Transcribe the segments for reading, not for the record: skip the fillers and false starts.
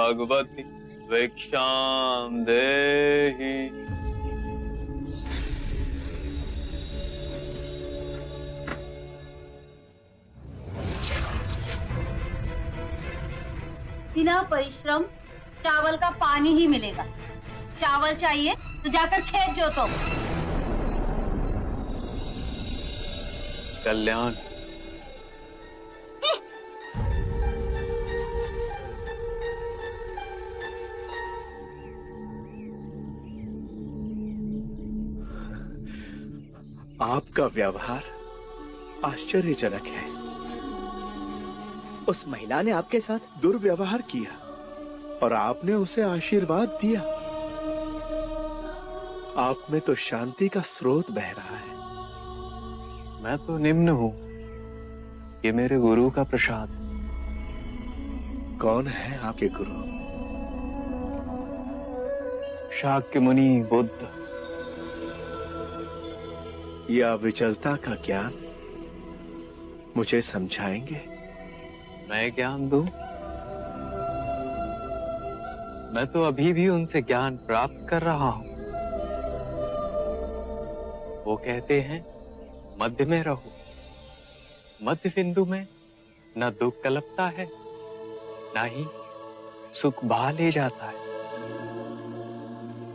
भगवती भिक्षां देहि। बिना परिश्रम चावल का पानी ही मिलेगा। चावल चाहिए तो जाकर खेत जोतो। कल्याण। आपका व्यवहार आश्चर्यजनक है। उस महिला ने आपके साथ दुर्व्यवहार किया और आपने उसे आशीर्वाद दिया। आप में तो शांति का स्रोत बह रहा है। मैं तो निम्न हूँ, ये मेरे गुरु का प्रसाद। कौन है आपके गुरु? शाक्य मुनि बुद्ध। यह विचलता का ज्ञान मुझे समझाएंगे? मैं ज्ञान दूं? मैं तो अभी भी उनसे ज्ञान प्राप्त कर रहा हूं। वो कहते हैं मध्य में रहो। मध्य बिंदु में न दुख कलपता है, न ही सुख भा ले जाता है।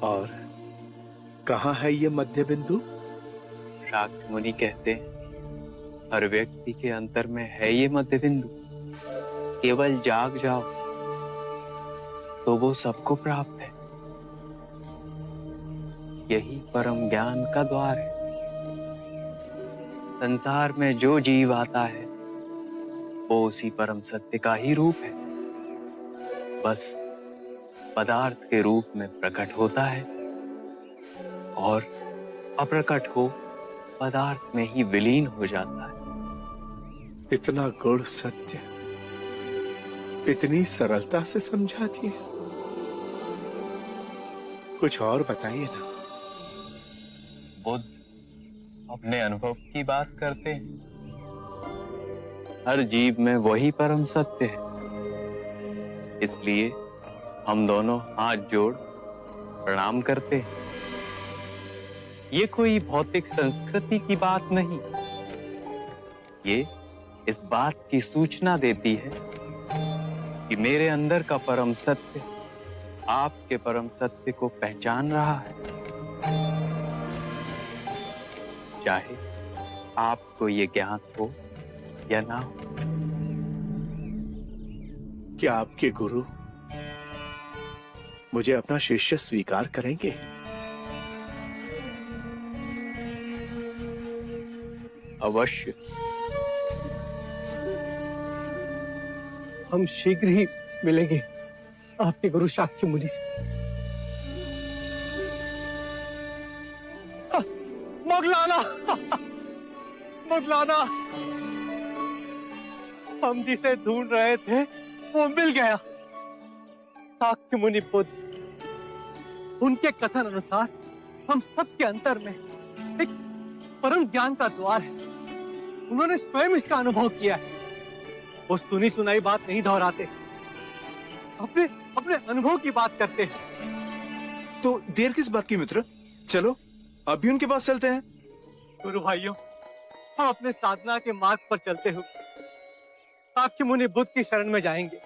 और कहाँ है ये मध्य बिंदु? शाक्य मुनि कहते हैं हर व्यक्ति के अंतर में है ये मध्य बिंदु। केवल जाग जाओ तो वो सबको प्राप्त है। यही परम ज्ञान का द्वार है। संसार में जो जीव आता है वो उसी परम सत्य का ही रूप है, बस पदार्थ के रूप में प्रकट होता है और अप्रकट हो पदार्थ में ही विलीन हो जाता है। इतना गूढ़ सत्य इतनी सरलता से समझा दिए। कुछ और बताइए ना। बुद्ध अपने अनुभव की बात करते हैं। हर जीव में वही परम सत्य है। इसलिए हम दोनों हाथ जोड़ प्रणाम करते हैं। ये कोई भौतिक संस्कृति की बात नहीं। ये इस बात की सूचना देती है कि मेरे अंदर का परम सत्य आपके परम सत्य को पहचान रहा है। चाहे आपको ये ज्ञात हो या ना हो। क्या आपके गुरु मुझे अपना शिष्य स्वीकार करेंगे? अवश्य। हम शीघ्र ही मिलेंगे आपके गुरु शाक्य मुनि से। मौगलाना, मौगलाना, हम जिसे ढूंढ रहे थे वो मिल गया। शाक्य मुनि बुद्ध। उनके कथन अनुसार हम सबके अंतर में एक परम ज्ञान का द्वार है। उन्होंने स्वयं इसका अनुभव किया है। वो सुनी सुनाई बात नहीं दोहराते, अपने अपने अनुभव की बात करते हैं। तो देर किस बात की मित्र, चलो अभी उनके पास चलते हैं। गुरु भाइयों, हम अपने साधना के मार्ग पर चलते हुए शाक्य मुनि बुद्ध की शरण में जाएंगे,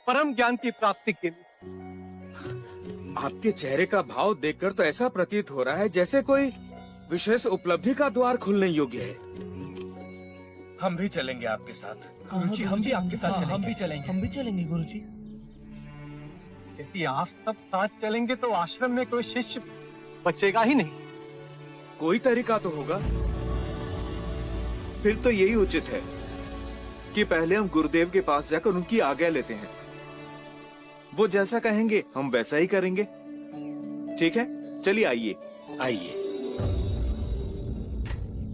परम ज्ञान की प्राप्ति के लिए। आपके चेहरे का भाव देखकर तो ऐसा प्रतीत हो रहा है जैसे कोई विशेष उपलब्धि का द्वार खुलने योग्य है। हम भी चलेंगे आपके साथ। गुरुजी, हम भी आपके साथ चलेंगे। हम भी चलेंगे गुरुजी। यदि आप सब साथ चलेंगे तो आश्रम में कोई शिष्य बचेगा ही नहीं। कोई तरीका तो होगा। फिर तो यही उचित है कि पहले हम गुरुदेव के पास जाकर उनकी आज्ञा लेते हैं। वो जैसा कहेंगे हम वैसा ही करेंगे। ठीक है, चलिए आइए। आइए।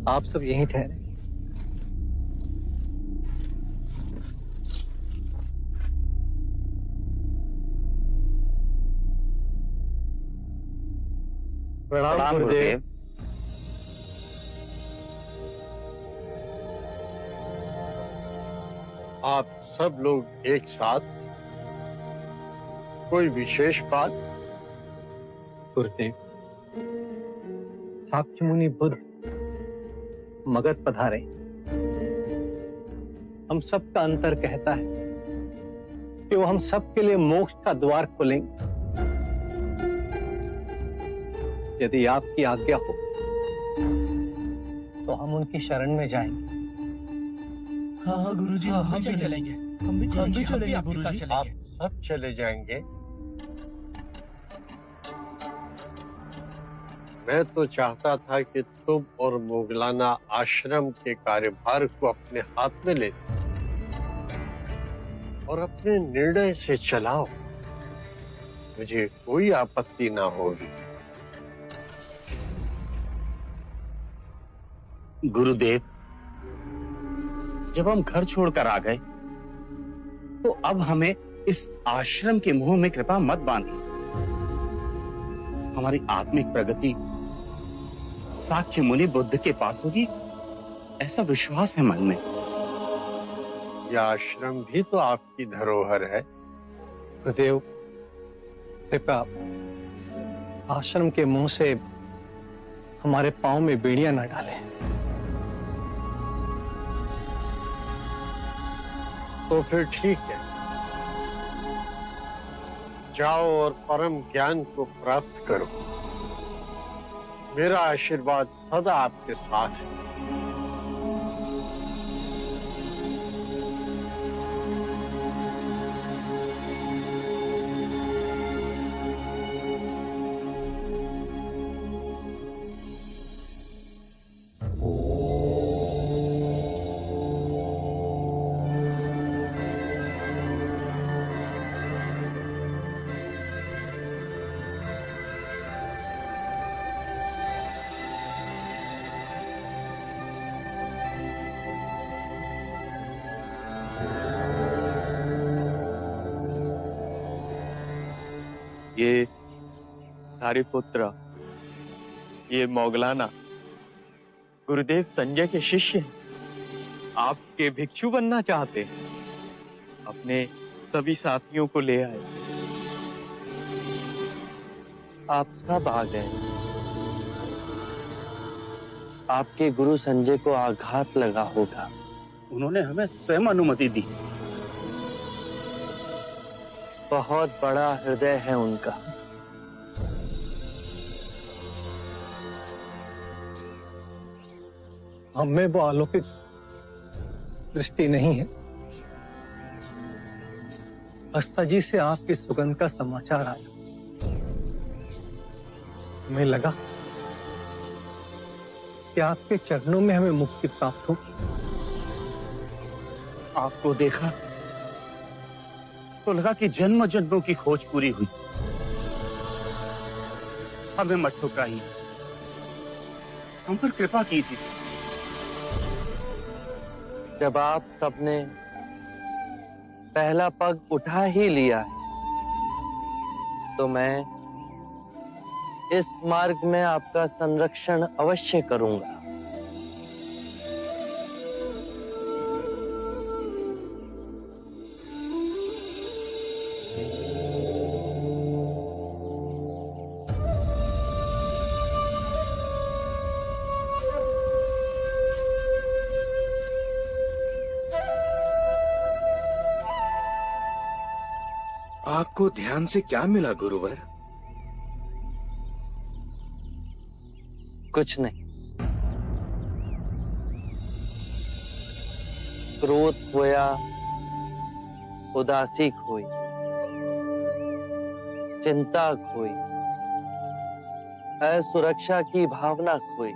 आप सब यहीं ठहरे। प्रणाम गुरुदेव। आप सब लोग एक साथ कोई विशेष बात? गुरुदेव, साक्य मुनि बुद्ध मगध पधारे। हम सबका अंतर कहता है कि वो हम सबके लिए मोक्ष का द्वार खोलेंगे। यदि आपकी आज्ञा हो तो हम उनकी शरण में जाएंगे। हाँ गुरुजी, हम भी चलेंगे। हम भी चलेंगे आपके साथ चलेंगे। आप सब चले जाएंगे? मैं तो चाहता था कि तुम और मोगलाना आश्रम के कार्यभार को अपने हाथ में ले और अपने निर्णय से चलाओ। मुझे कोई आपत्ति ना होगी। गुरुदेव, जब हम घर छोड़कर आ गए तो अब हमें इस आश्रम के मुंह में कृपा मत बांधिए। हमारी आत्मिक प्रगति साक्य मुनि बुद्ध के पास होगी, ऐसा विश्वास है मन में। यह आश्रम भी तो आपकी धरोहर है। गुरुदेव, कृपया आश्रम के मुंह से हमारे पांव में बेड़ियां न डालें। तो फिर ठीक है, जाओ और परम ज्ञान को प्राप्त करो। मेरा आशीर्वाद सदा आपके साथ है। ये सारिपुत्र, ये मोगलाना गुरुदेव संजय के शिष्य हैं। आपके भिक्षु बनना चाहते हैं। अपने सभी साथियों को ले आए। आप सब आ गए। आपके गुरु संजय को आघात लगा होगा। उन्होंने हमें स्वयं अनुमति दी। बहुत बड़ा हृदय है उनका। हमें वो अलौकिक दृष्टि नहीं है। अस्ता जी से आपकी सुगंध का समाचार आया। हमें लगा कि आपके चरणों में हमें मुक्ति प्राप्त होगी। आपको देखा तो लगा कि जन्म जन्मों की खोज पूरी हुई। हमें मत ठुकराइए, हम पर कृपा कीजिए। जब आप सबने पहला पग उठा ही लिया है तो मैं इस मार्ग में आपका संरक्षण अवश्य करूंगा। आपको ध्यान से क्या मिला गुरुवर? कुछ नहीं। क्रोध खोया, उदासी खोई, चिंता खोई, असुरक्षा की भावना खोई,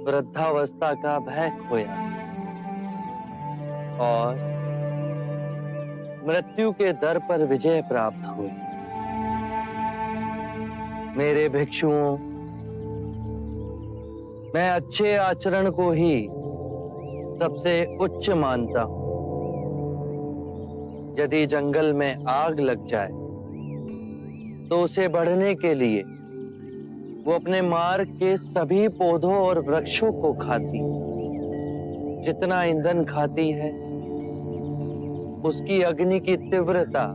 वृद्धावस्था का भय खोया और मृत्यु के दर पर विजय प्राप्त हुई। मेरे भिक्षुओं, मैं अच्छे आचरण को ही सबसे उच्च मानता हूं। यदि जंगल में आग लग जाए तो उसे बढ़ने के लिए वो अपने मार्ग के सभी पौधों और वृक्षों को खाती। जितना ईंधन खाती है उसकी अग्नि की तीव्रता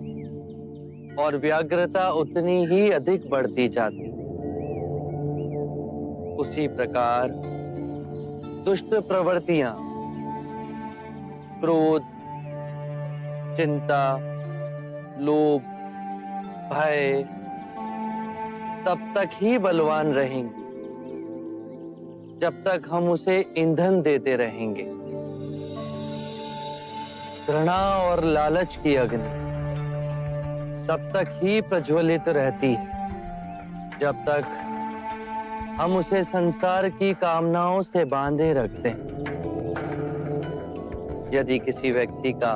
और व्याग्रता उतनी ही अधिक बढ़ती जाती। उसी प्रकार दुष्ट प्रवृत्तियां, क्रोध, चिंता, लोभ, भय तब तक ही बलवान रहेंगी जब तक हम उसे ईंधन देते रहेंगे। घृणा और लालच की अग्नि तब तक ही प्रज्वलित रहती है जब तक हम उसे संसार की कामनाओं से बांधे रखते हैं। यदि किसी व्यक्ति का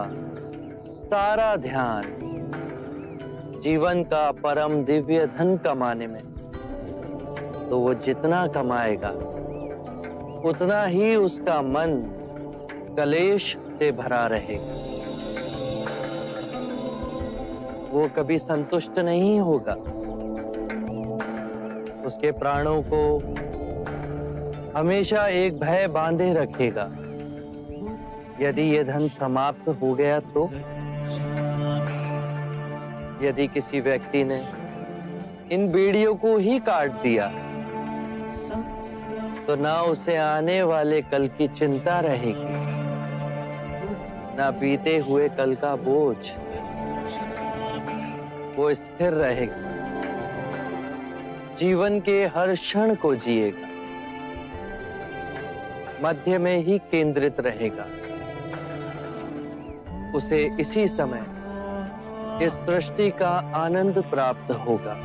सारा ध्यान जीवन का परम दिव्य धन कमाने में, तो वो जितना कमाएगा उतना ही उसका मन कलेश से भरा रहेगा। वो कभी संतुष्ट नहीं होगा। उसके प्राणों को हमेशा एक भय बांधे रखेगा। यदि ये धन समाप्त हो गया तो? यदि किसी व्यक्ति ने इन बेड़ियों को ही काट दिया तो ना उसे आने वाले कल की चिंता रहेगी, ना बीते हुए कल का बोझ। वो स्थिर रहेगा, जीवन के हर क्षण को जिएगा, मध्य में ही केंद्रित रहेगा। उसे इसी समय इस सृष्टि का आनंद प्राप्त होगा।